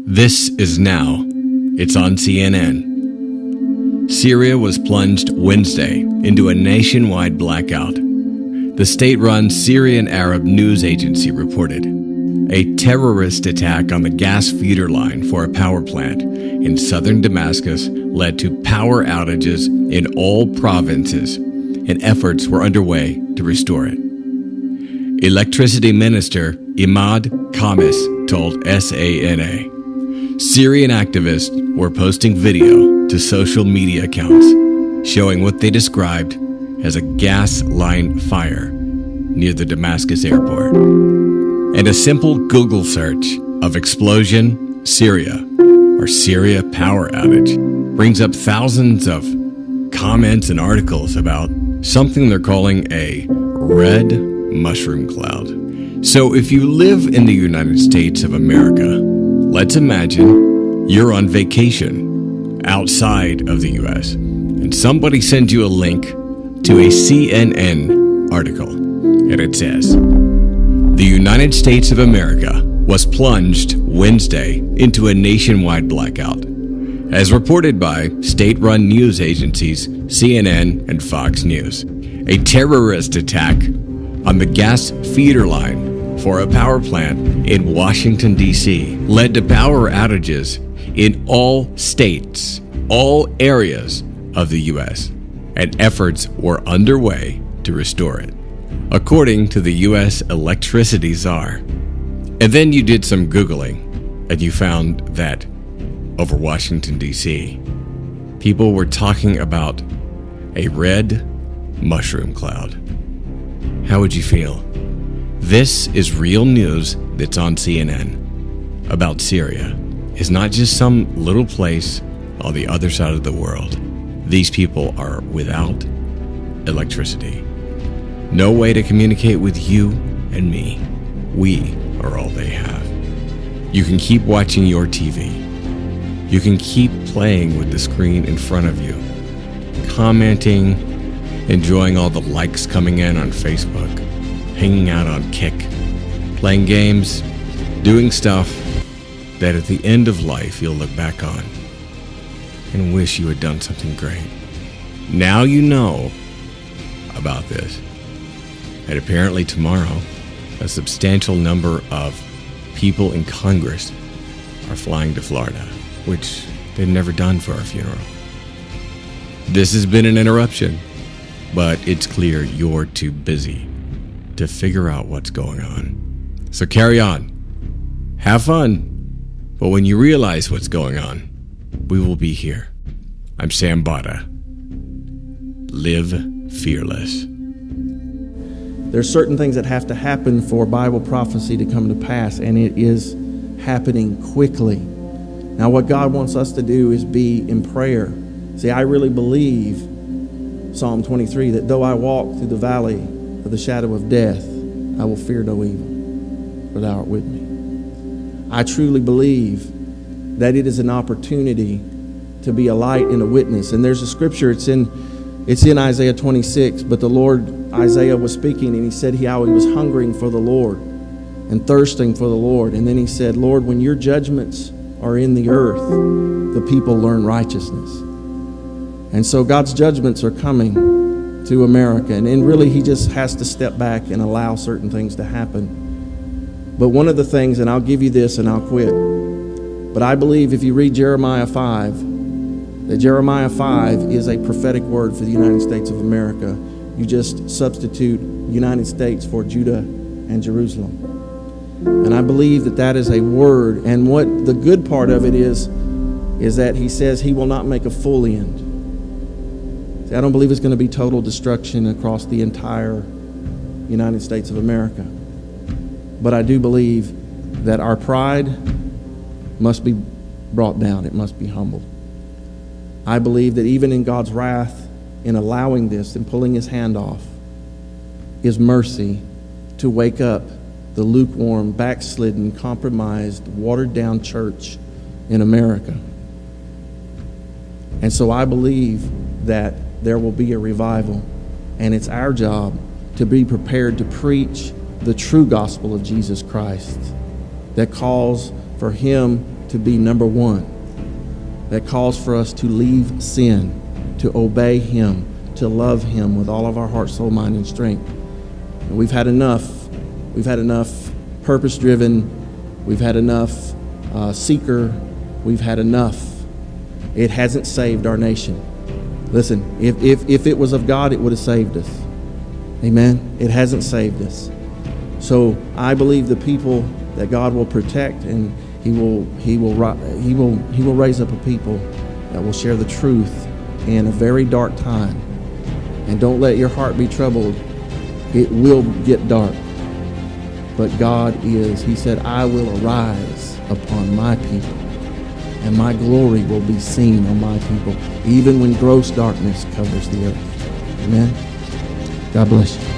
This is now. It's on CNN. Syria was plunged Wednesday into a nationwide blackout. The state-run Syrian Arab news agency reported a terrorist attack on the gas feeder line for a power plant in southern Damascus led to power outages in all provinces, and efforts were underway to restore it. Electricity Minister Imad Khamis told SANA. Syrian activists were posting video to social media accounts showing what they described as a gas line fire near the Damascus airport. And a simple Google search of explosion Syria or Syria power outage brings up thousands of comments and articles about something they're calling a red mushroom cloud. So if you live in the United States of America, let's imagine you're on vacation outside of the U.S. and somebody sends you a link to a CNN article, and it says, "The United States of America was plunged Wednesday into a nationwide blackout." As reported by state-run news agencies CNN and Fox News, a terrorist attack on the gas feeder line for a power plant in Washington, D.C. led to power outages in all states, all areas of the U.S., and efforts were underway to restore it, according to the U.S. electricity czar. And then you did some Googling, and you found that over Washington, D.C., people were talking about a red mushroom cloud. How would you feel? This is real news that's on CNN about Syria. It's not just some little place on the other side of the world. These people are without electricity. No way to communicate with you and me. We are all they have. You can keep watching your TV. You can keep playing with the screen in front of you, commenting, enjoying all the likes coming in on Facebook, hanging out on Kick, playing games, doing stuff that at the end of life you'll look back on and wish you had done something great. Now you know about this. And apparently tomorrow, a substantial number of people in Congress are flying to Florida, which they've never done for a funeral. This has been an interruption, but it's clear you're too busy to figure out what's going on. So carry on. Have fun. But when you realize what's going on, we will be here. I'm Sam Bada. Live fearless. There's certain things that have to happen for Bible prophecy to come to pass, and it is happening quickly. Now, what God wants us to do is be in prayer. See, I really believe, Psalm 23, that though I walk through the valley of the shadow of death, I will fear no evil, for thou art with me. I truly believe that it is an opportunity to be a light and a witness. And there's a scripture, it's in Isaiah 26, but the Lord, Isaiah was speaking, and he said how he was hungering for the Lord and thirsting for the Lord. And then he said, Lord, when your judgments are in the earth, the people learn righteousness. And so God's judgments are coming to America. And really, he just has to step back and allow certain things to happen. But one of the things, and I'll give you this and I'll quit, but I believe if you read Jeremiah 5, that Jeremiah 5 is a prophetic word for the United States of America. You just substitute United States for Judah and Jerusalem. And I believe that that is a word. And what the good part of it is that he says he will not make a full end. See, I don't believe it's going to be total destruction across the entire United States of America. But I do believe that our pride must be brought down. It must be humbled. I believe that even in God's wrath, in allowing this and pulling his hand off, is mercy to wake up the lukewarm, backslidden, compromised, watered-down church in America. And so I believe that there will be a revival, and it's our job to be prepared to preach the true gospel of Jesus Christ that calls for him to be number one, that calls for us to leave sin, to obey Him, to love Him with all of our heart, soul, mind, and strength. And we've had enough. We've had enough purpose-driven. We've had enough seeker. We've had enough. It hasn't saved our nation. Listen, if it was of God, it would have saved us. Amen? It hasn't saved us. So I believe the people that God will protect, and He will raise up a people that will share the truth in a very dark time. And don't let your heart be troubled. It will get dark. But God He said, I will arise upon my people, and my glory will be seen on my people, even when gross darkness covers the earth. Amen. God bless you.